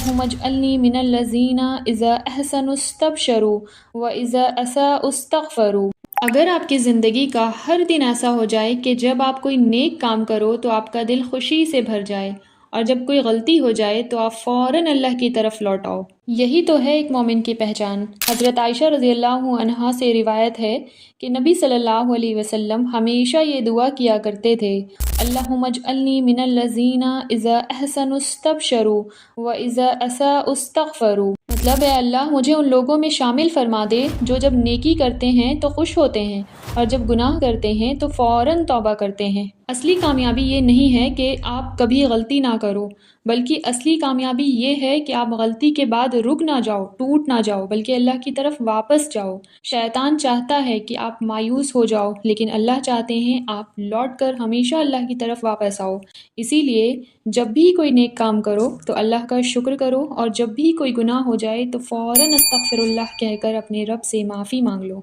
اللہم اجعلنی من الذین اذا احسنوا استبشروا واذا اساءوا استغفروا۔ اگر آپ کی زندگی کا ہر دن ایسا ہو جائے کہ جب آپ کوئی نیک کام کرو تو آپ کا دل خوشی سے بھر جائے، اور جب کوئی غلطی ہو جائے تو آپ فوراً اللہ کی طرف لوٹ آؤ، یہی تو ہے ایک مومن کی پہچان۔ حضرت عائشہ رضی اللہ عنہا سے روایت ہے کہ نبی صلی اللہ علیہ وسلم ہمیشہ یہ دعا کیا کرتے تھے، اللہم اجعلنی من الذین اذا احسنوا استبشروا واذا اساءوا استغفروا۔ مطلب، اے اللہ مجھے ان لوگوں میں شامل فرما دے جو جب نیکی کرتے ہیں تو خوش ہوتے ہیں، اور جب گناہ کرتے ہیں تو فوراً توبہ کرتے ہیں۔ اصلی کامیابی یہ نہیں ہے کہ آپ کبھی غلطی نہ کرو، بلکہ اصلی کامیابی یہ ہے کہ آپ غلطی کے بعد رک نہ جاؤ، ٹوٹ نہ جاؤ، بلکہ اللہ کی طرف واپس جاؤ۔ شیطان چاہتا ہے کہ آپ مایوس ہو جاؤ، لیکن اللہ چاہتے ہیں آپ لوٹ کر ہمیشہ اللہ کی طرف واپس آؤ۔ اسی لیے جب بھی کوئی نیک کام کرو تو اللہ کا شکر کرو، اور جب بھی کوئی گناہ ہو جائے تو فوراً استغفر اللہ کہہ کر اپنے رب سے معافی مانگ لو۔